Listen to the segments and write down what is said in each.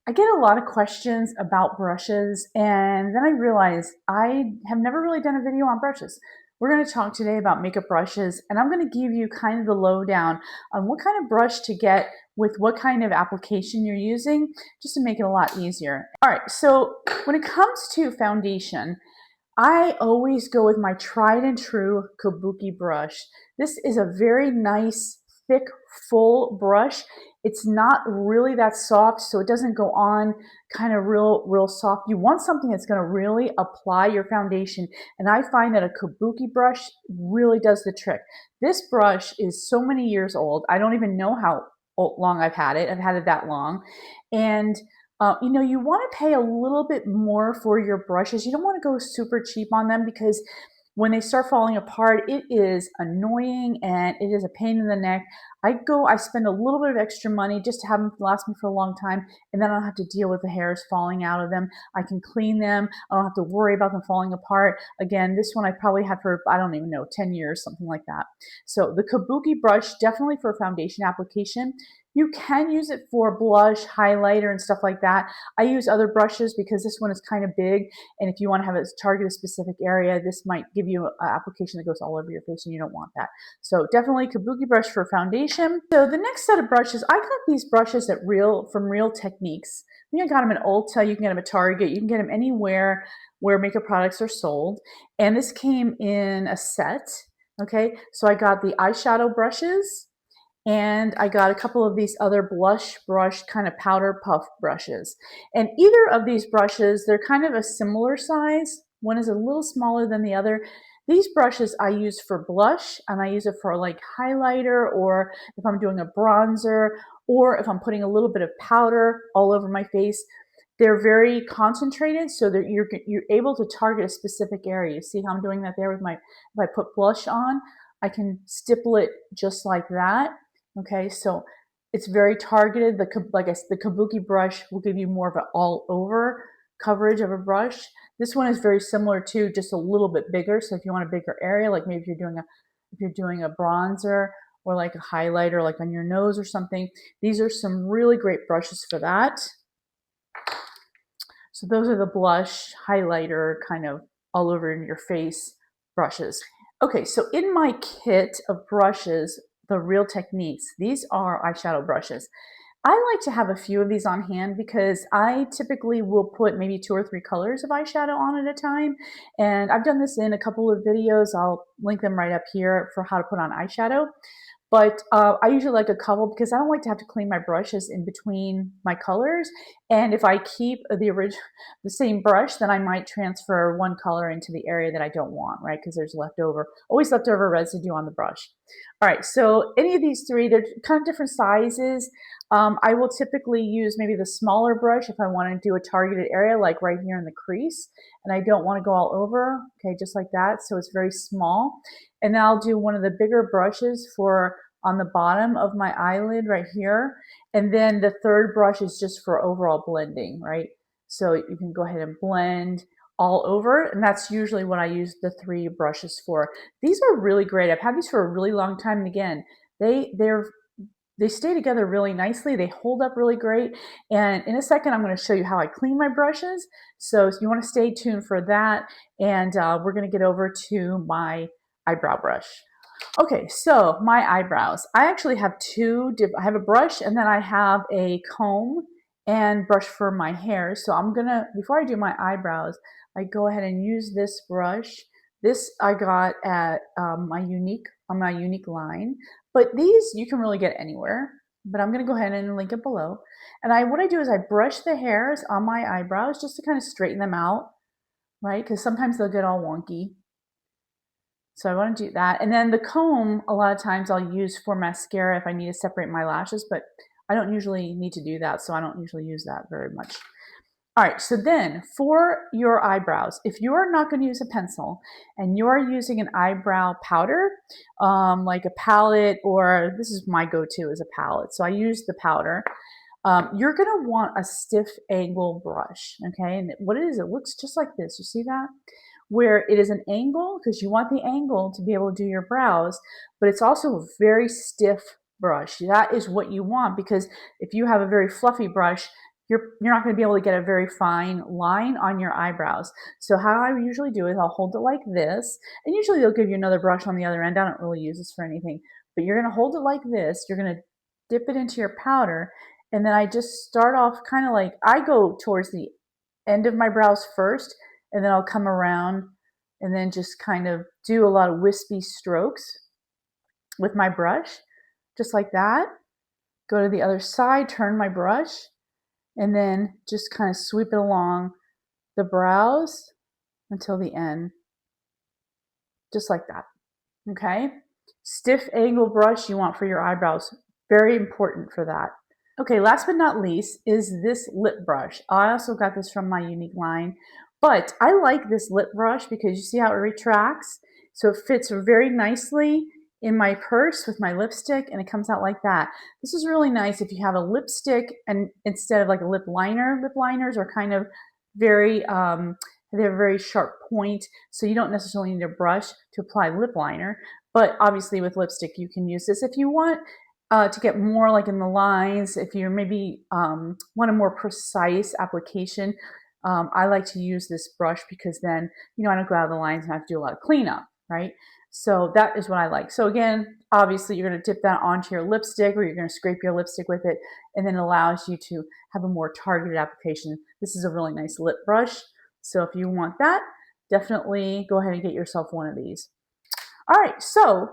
I get a lot of questions about brushes, and then I realized I have never really done a video on brushes. We're going to talk today about makeup brushes, and I'm going to give you kind of the lowdown on what kind of brush to get with what kind of application you're using, just to make it a lot easier. All right, so when it comes to foundation, I always go with my tried and true Kabuki brush. This is a very nice, thick, full brush. It's not really that soft, so it doesn't go on kind of real soft. You want something that's going to really apply your foundation, and I find that a Kabuki brush really does the trick. This brush is so many years old. I don't even know how long I've had it. I've had it that long, and you want to pay a little bit more for your brushes. You don't want to go super cheap on them because when they start falling apart, it is annoying and it is a pain in the neck. I spend a little bit of extra money just to have them last me for a long time, and then I don't have to deal with the hairs falling out of them. I can clean them. I don't have to worry about them falling apart. Again, this one I probably had for, I don't even know, 10 years, something like that. So the Kabuki brush, definitely for a foundation application. You can use it for blush, highlighter, and stuff like that. I use other brushes because this one is kind of big, and if you want to have it target a specific area, this might give you an application that goes all over your face, and you don't want that. So definitely Kabuki brush for foundation. So the next set of brushes, I got these brushes from Real Techniques. I think I got them at Ulta. You can get them at Target. You can get them anywhere where makeup products are sold. And this came in a set. Okay, so I got the eyeshadow brushes, and I got a couple of these other blush brush kind of powder puff brushes. And either of these brushes, they're kind of a similar size. One is a little smaller than the other. These brushes I use for blush, and I use it for like highlighter, or if I'm doing a bronzer, or if I'm putting a little bit of powder all over my face. They're very concentrated, so that you're able to target a specific area. You see how I'm doing that there with if I put blush on, I can stipple it just like that. Okay, so it's very targeted. The Kabuki brush will give you more of an all over coverage of a brush. This one is very similar to, just a little bit bigger. So if you want a bigger area, like maybe if you're doing a bronzer or like a highlighter, like on your nose or something, these are some really great brushes for that. So those are the blush, highlighter, kind of all over in your face brushes. Okay, so in my kit of brushes, the Real Techniques, these are eyeshadow brushes. I like to have a few of these on hand because I typically will put maybe 2 or 3 colors of eyeshadow on at a time. And I've done this in a couple of videos. I'll link them right up here for how to put on eyeshadow. But I usually like a couple because I don't like to have to clean my brushes in between my colors. And if I keep the same brush, then I might transfer one color into the area that I don't want, right? Because there's always leftover residue on the brush. All right, so any of these three, they're kind of different sizes. I will typically use maybe the smaller brush if I want to do a targeted area, like right here in the crease, and I don't want to go all over, okay, just like that. So it's very small. And then I'll do one of the bigger brushes for on the bottom of my eyelid right here. And then the third brush is just for overall blending, right? So you can go ahead and blend all over, and that's usually what I use the 3 brushes for. These are really great. I've had these for a really long time, and again, they stay together really nicely. They hold up really great. And in a second, I'm going to show you how I clean my brushes. So you want to stay tuned for that. And we're going to get over to my eyebrow brush. Okay, so my eyebrows. I actually have I have a brush, and then I have a comb and brush for my hair. So before I do my eyebrows, I go ahead and use this brush. This I got at my Unique line, but these you can really get anywhere. But I'm gonna go ahead and link it below. And what I do is I brush the hairs on my eyebrows just to kind of straighten them out, right? Because sometimes they'll get all wonky. So I want to do that. And then the comb, a lot of times I'll use for mascara if I need to separate my lashes, but I don't usually need to do that, so I don't usually use that very much. All right, so then for your eyebrows, if you're not going to use a pencil and you're using an eyebrow powder, like a palette, or this is my go-to is a palette, so I use the powder. You're going to want a stiff angle brush, okay? And what it is, it looks just like this. You see that? Where it is an angle, because you want the angle to be able to do your brows, but it's also a very stiff brush. That is what you want, because if you have a very fluffy brush, you're not going to be able to get a very fine line on your eyebrows. So how I usually do is I'll hold it like this, and usually they'll give you another brush on the other end. I don't really use this for anything, but you're going to hold it like this. You're going to dip it into your powder, and then I just start off kind of like, I go towards the end of my brows first, and then I'll come around and then just kind of do a lot of wispy strokes with my brush, just like that. Go to the other side, turn my brush, and then just kind of sweep it along the brows until the end, just like that. Okay? Stiff angle brush you want for your eyebrows. Very important for that. Okay, last but not least is this lip brush. I also got this from my Unique line, but I like this lip brush because you see how it retracts? So it fits very nicely in my purse with my lipstick, and it comes out like that. This is really nice if you have a lipstick and instead of like a lip liner. Lip liners are kind of very, they have a very sharp point, so you don't necessarily need a brush to apply lip liner, but obviously with lipstick you can use this if you want to get more like in the lines. If you maybe want a more precise application, I like to use this brush because then, you know, I don't go out of the lines and have to do a lot of cleanup, right? So that is what I like. So again, obviously you're going to dip that onto your lipstick, or you're going to scrape your lipstick with it, and then it allows you to have a more targeted application. This is a really nice lip brush. So if you want that, definitely go ahead and get yourself one of these. All right, so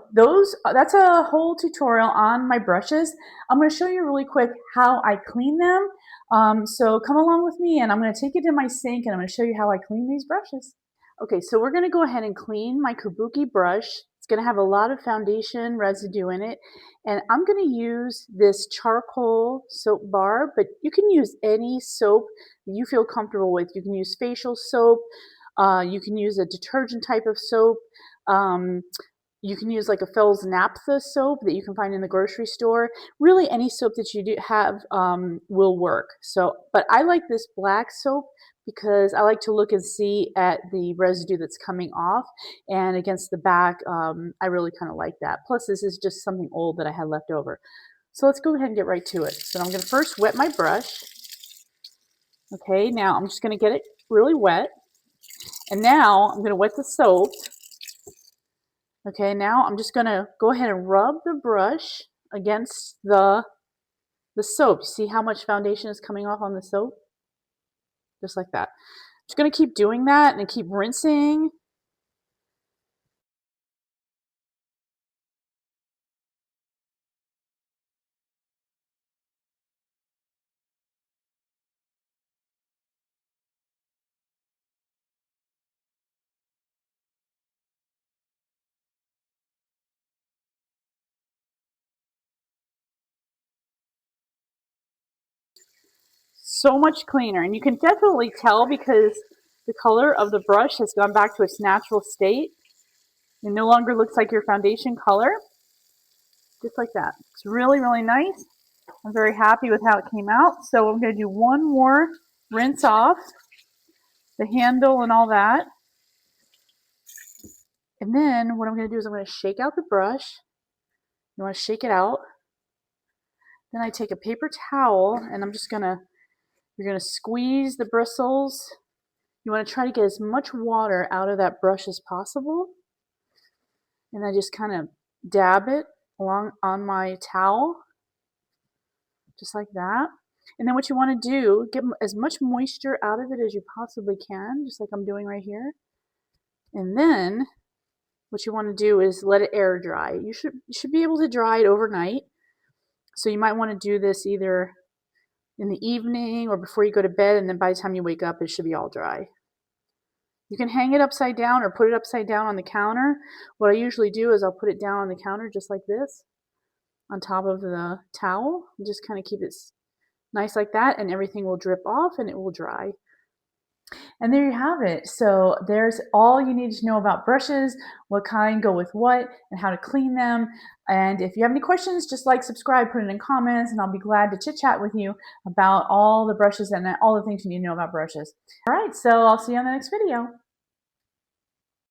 that's a whole tutorial on my brushes. I'm going to show you really quick how I clean them. So come along with me, and I'm going to take it to my sink, and I'm going to show you how I clean these brushes. Okay, so we're going to go ahead and clean my kabuki brush. It's going to have a lot of foundation residue in it, and I'm going to use this charcoal soap bar, but you can use any soap that you feel comfortable with. You can use facial soap. You can use a detergent type of soap. You can use like a Fel's Naphtha soap that you can find in the grocery store. Really, any soap that you do have will work. So, but I like this black soap because I like to look and see at the residue that's coming off, and against the back, I really kind of like that. Plus, this is just something old that I had left over. So let's go ahead and get right to it. So I'm going to first wet my brush. Okay, now I'm just going to get it really wet. And now I'm going to wet the soap. Okay, now I'm just going to go ahead and rub the brush against the soap. See how much foundation is coming off on the soap? Just like that. Just going to keep doing that and keep rinsing. So much cleaner, and you can definitely tell because the color of the brush has gone back to its natural state. It no longer looks like your foundation color. Just like that. It's really, really nice. I'm very happy with how it came out. So I'm going to do one more rinse off the handle and all that. And then what I'm going to do is I'm going to shake out the brush. You want to shake it out. Then I take a paper towel and you're going to squeeze the bristles. You want to try to get as much water out of that brush as possible. And I just kind of dab it along on my towel, just like that. And then what you want to do, get as much moisture out of it as you possibly can, just like I'm doing right here. And then what you want to do is let it air dry. You should be able to dry it overnight. So you might want to do this either in the evening or before you go to bed, and then by the time you wake up, it should be all dry. You can hang it upside down or put it upside down on the counter. What I usually do is I'll put it down on the counter just like this on top of the towel. Just kind of keep it nice like that, and everything will drip off and it will dry. And there you have it. So there's all you need to know about brushes, what kind go with what, and how to clean them. And if you have any questions, just like, subscribe, put it in comments, and I'll be glad to chit chat with you about all the brushes and all the things you need to know about brushes. All right, so I'll see you on the next video.